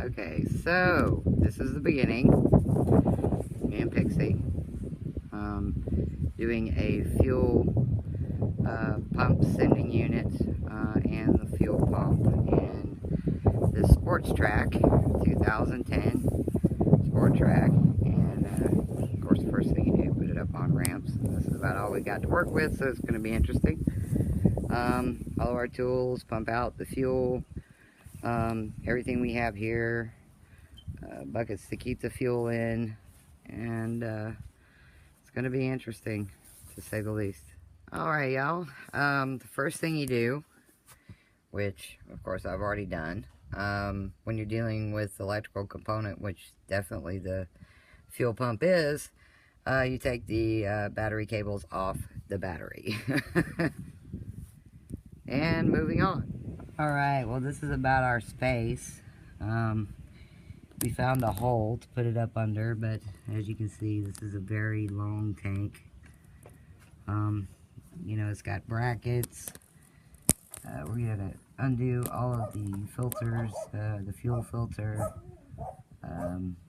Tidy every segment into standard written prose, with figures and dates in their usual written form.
Okay, so this is the beginning. Me and Pixie doing a fuel pump sending unit and the fuel pump in the Sports Trac 2010 Sport Trac. And of course, the first thing you do, put it up on ramps. And this is about all we got to work with, so it's going to be interesting. All of our tools, pump out the fuel, everything we have here, buckets to keep the fuel in, and it's going to be interesting, to say the least. Alright, y'all, the first thing you do, which of course I've already done, when you're dealing with electrical component, which definitely the fuel pump is, you take the battery cables off the battery. And moving on. Alright, well, this is about our space. We found a hole to put it up under, but as you can see, this is a very long tank. You know, it's got brackets. We're going to undo all of the filters, the fuel filter,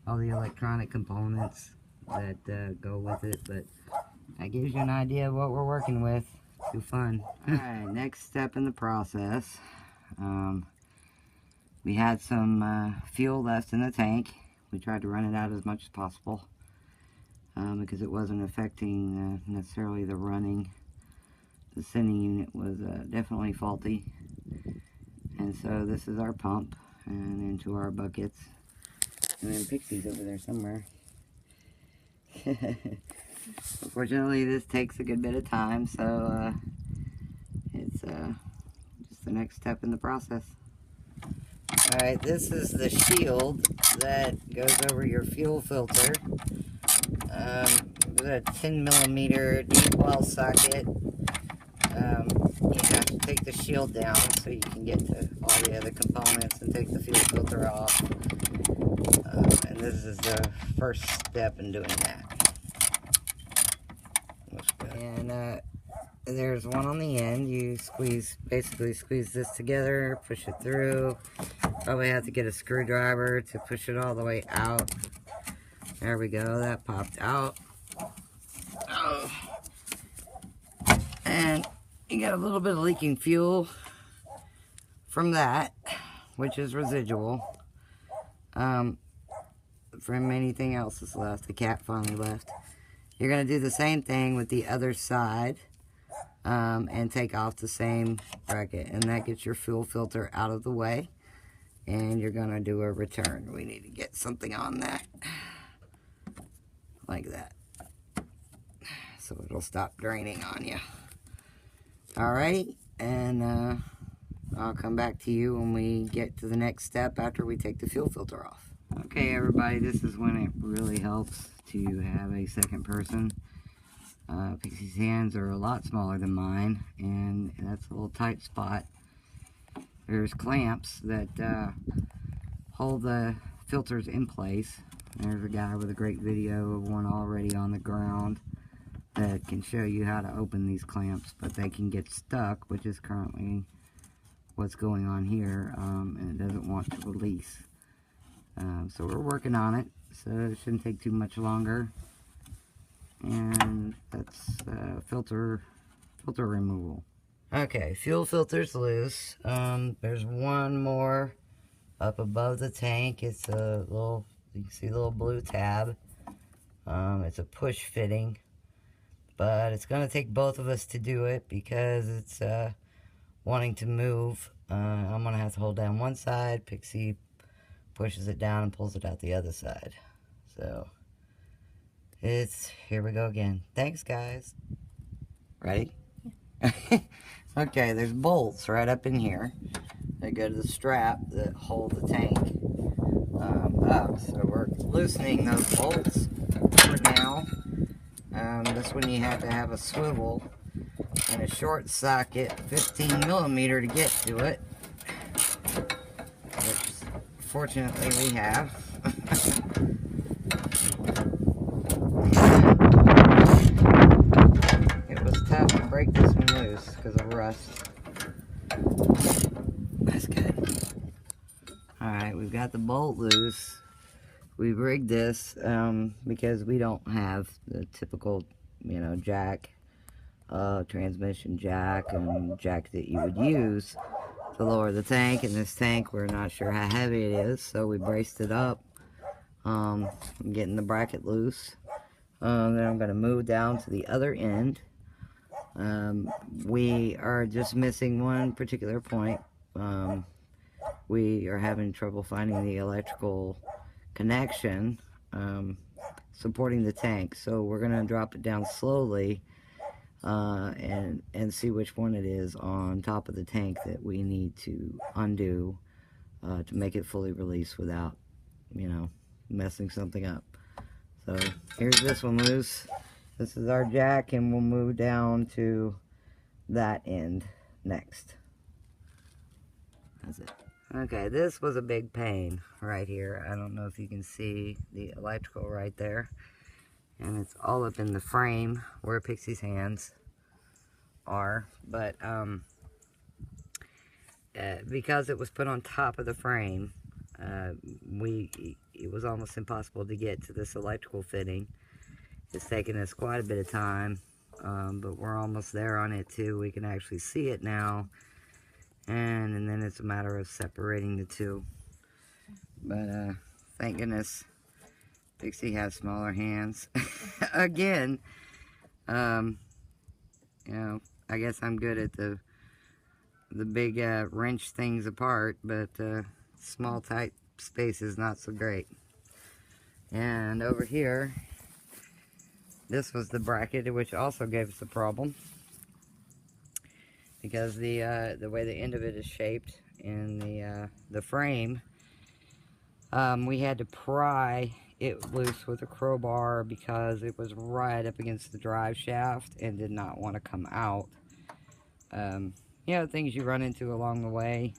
all the electronic components that go with it, but that gives you an idea of what we're working with. Too fun. Alright, next step in the process. We had some fuel left in the tank. We tried to run it out as much as possible because it wasn't affecting necessarily the running. The sending unit was definitely faulty. And so this is our pump and into our buckets. And then Pixie's over there somewhere. Unfortunately, this takes a good bit of time, so it's just the next step in the process. Alright, this is the shield that goes over your fuel filter. With a 10mm deep well socket. You have to take the shield down so you can get to all the other components and take the fuel filter off. And this is the first step in doing that. And there's one on the end. You basically squeeze this together, push it through. Probably have to get a screwdriver to push it all the way out. There we go, that popped out. Oh. And you got a little bit of leaking fuel from that, which is residual. From anything else that's left. The cat finally left. You're going to do the same thing with the other side and take off the same bracket. And that gets your fuel filter out of the way. And you're going to do a return. We need to get something on that. Like that. So it'll stop draining on you. Alrighty. And I'll come back to you when we get to the next step after we take the fuel filter off. Okay, everybody, this is when it really helps to have a second person. Pixie's hands are a lot smaller than mine, and that's a little tight spot. There's clamps that hold the filters in place. There's a guy with a great video of one already on the ground that can show you how to open these clamps, but they can get stuck, which is currently what's going on here, and it doesn't want to release. So we're working on it, so it shouldn't take too much longer. And that's filter removal. Okay, fuel filter's loose. There's one more up above the tank. It's a little, you can see the little blue tab. It's a push fitting, but it's going to take both of us to do it because it's wanting to move. I'm going to have to hold down one side. Pixie pushes it down and pulls it out the other side. So here we go again. Thanks, guys. Ready? Yeah. Okay, there's bolts right up in here that go to the strap that hold the tank up. So we're loosening those bolts for now. This one you have to have a swivel and a short socket, 15mm to get to it. Which fortunately we have. It was tough to break this one loose because of rust. That's good. Alright, we've got the bolt loose. We've rigged this because we don't have the typical, you know, jack, transmission jack and jack that you would use to lower the tank. In this tank, we're not sure how heavy it is, so we braced it up. I'm getting the bracket loose. Then I'm going to move down to the other end. We are just missing one particular point. We are having trouble finding the electrical connection supporting the tank, so we're going to drop it down slowly and see which one it is on top of the tank that we need to undo to make it fully release without, you know, messing something up. So here's this one loose. This is our jack, and we'll move down to that end next. That's it. Okay, this was a big pain right here. I don't know if you can see the electrical right there. And it's all up in the frame where Pixie's hands are. But because it was put on top of the frame, it was almost impossible to get to this electrical fitting. It's taken us quite a bit of time, but we're almost there on it too. We can actually see it now. And then it's a matter of separating the two. But thank goodness Pixie has smaller hands. Again, you know, I guess I'm good at the big wrench things apart, but small tight space is not so great. And over here, this was the bracket, which also gave us a problem. Because the way the end of it is shaped in the frame, we had to pry it loose with a crowbar because it was right up against the drive shaft and did not want to come out. You know, things you run into along the way.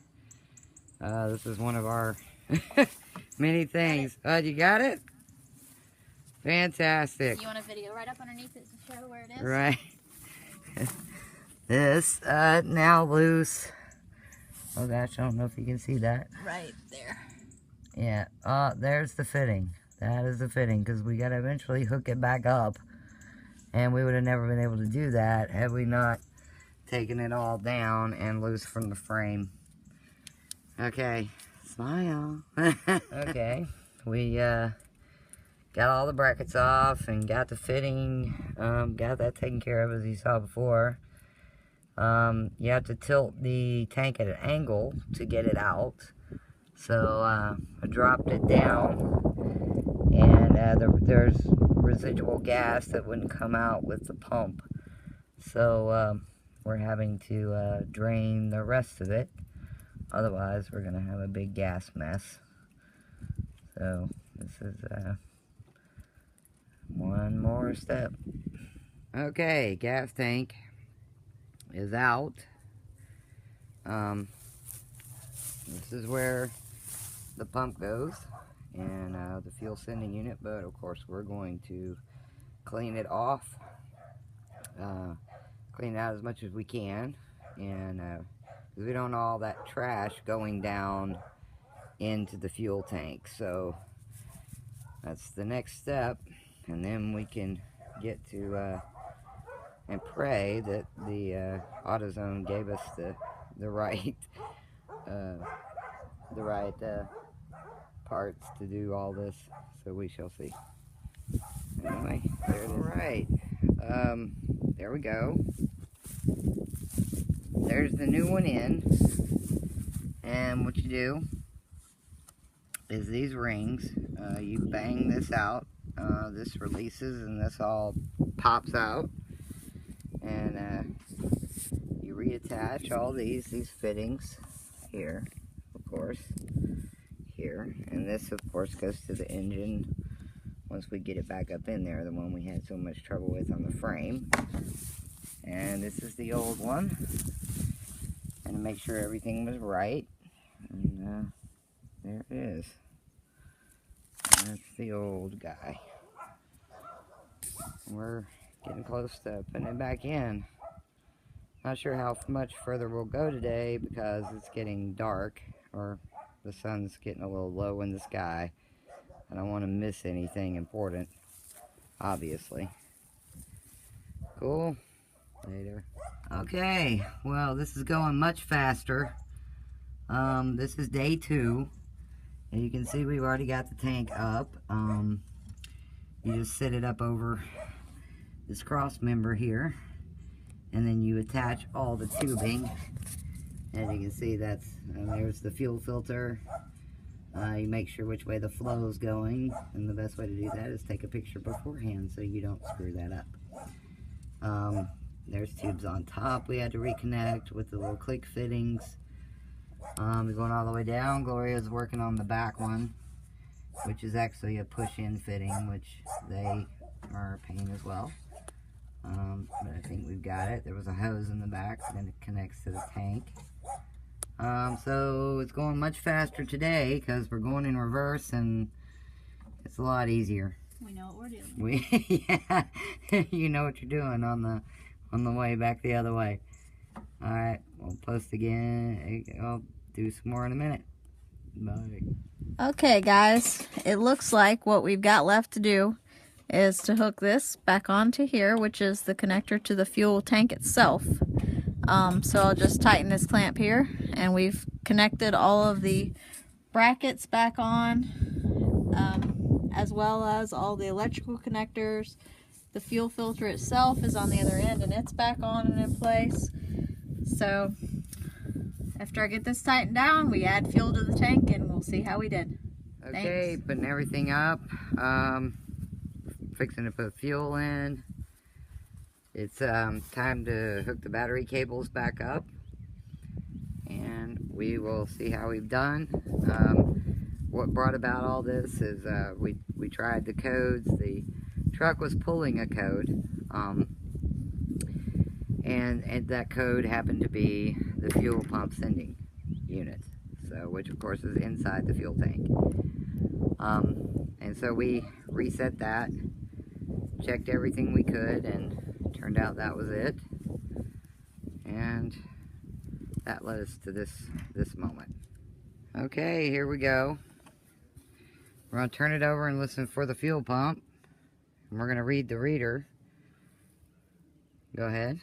This is one of our many things. You got it? Fantastic. You want a video right up underneath it to show where it is? Right. This now loose. Oh gosh, I don't know if you can see that. Right there. Yeah, there's the fitting. That is the fitting, because we got to eventually hook it back up. And we would have never been able to do that had we not taken it all down and loose from the frame. Okay, smile. Okay, we got all the brackets off and got the fitting, got that taken care of as you saw before. You have to tilt the tank at an angle to get it out. So I dropped it down, and there's residual gas that wouldn't come out with the pump. So we're having to drain the rest of it. Otherwise, we're going to have a big gas mess. So this is one more step. Okay, gas tank is out. This is where the pump goes and the fuel sending unit, but of course we're going to clean it off, clean it out as much as we can, and because we don't want all that trash going down into the fuel tank. So that's the next step, and then we can get to and pray that the AutoZone gave us the right parts to do all this, so we shall see. Anyway, there it is. Right, there we go. There's the new one in, and what you do is these rings, you bang this out, this releases and this all pops out, and you reattach all these fittings here, of course, here, and this of course goes to the engine once we get it back up in there, the one we had so much trouble with on the frame. And this is the old one, and to make sure everything was right, and there it is. That's the old guy. We're getting close to putting it back in. Not sure how much further we'll go today because it's getting dark, or The sun's getting a little low in the sky. I don't want to miss anything important, obviously. Cool. Later. Okay, well, this is going much faster. This is day 2. And you can see we've already got the tank up. You just set it up over this cross member here. And then you attach all the tubing. As you can see, there's the fuel filter. You make sure which way the flow is going, and the best way to do that is take a picture beforehand so you don't screw that up. There's tubes on top we had to reconnect with the little click fittings. We're going all the way down. Gloria's working on the back one, which is actually a push-in fitting, which they are a pain as well. But I think we've got it. There was a hose in the back, and it connects to the tank. So it's going much faster today because we're going in reverse, and it's a lot easier. We know what we're doing. Yeah, you know what you're doing on the way back the other way. All right, we'll post again. I'll do some more in a minute. Bye. Okay, guys, it looks like what we've got left to do is to hook this back onto here, which is the connector to the fuel tank itself. So I'll just tighten this clamp here, and we've connected all of the brackets back on, as well as all the electrical connectors. The fuel filter itself is on the other end, and it's back on and in place. So after I get this tightened down, we add fuel to the tank, and we'll see how we did. Okay, Thanks. putting everything up. Fixing to put fuel in. It's time to hook the battery cables back up, and we will see how we've done. What brought about all this is we tried the codes. The truck was pulling a code, and that code happened to be the fuel pump sending unit, so which of course is inside the fuel tank. And so we reset that, checked everything we could, and turned out that was it. And that led us to this moment. Okay, here we go. We're going to turn it over and listen for the fuel pump. And we're going to read the reader. Go ahead.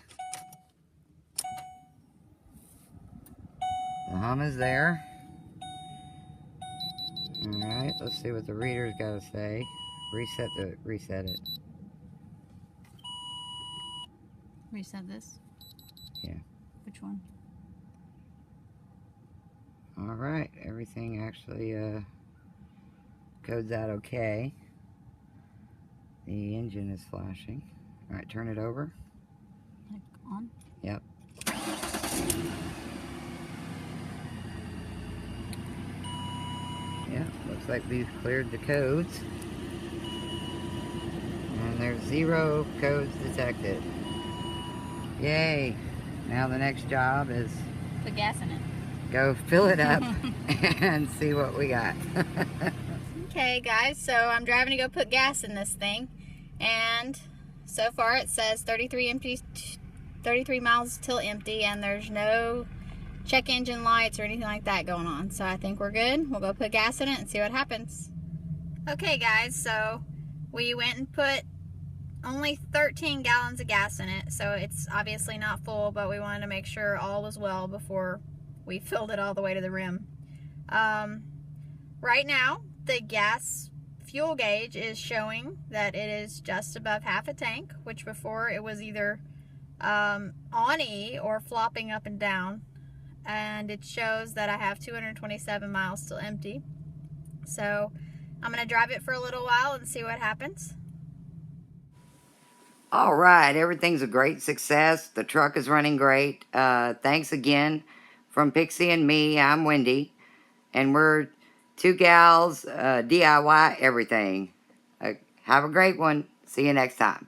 The hum is there. Alright, let's see what the reader's got to say. Reset it. Reset this? Yeah. Which one? Alright, everything actually codes out okay. The engine is flashing. Alright, turn it over. Like on? Yep. Yeah, looks like we've cleared the codes. And there's 0 codes detected. Yay! Now the next job is Put gas in it. go fill it up and see what we got. Okay, guys, so I'm driving to go put gas in this thing, and so far it says 33 miles till empty, and there's no check engine lights or anything like that going on. So I think we're good. We'll go put gas in it and see what happens. Okay, guys, so we went and put only 13 gallons of gas in it, so it's obviously not full, but we wanted to make sure all was well before we filled it all the way to the rim. Right now, the gas fuel gauge is showing that it is just above half a tank, which before it was either on E or flopping up and down, and it shows that I have 227 miles still empty. So I'm going to drive it for a little while and see what happens. All right, everything's a great success. The truck is running great. Thanks again from Pixie and me. I'm Wendy, and we're 2 gals, DIY everything. Have a great one. See you next time.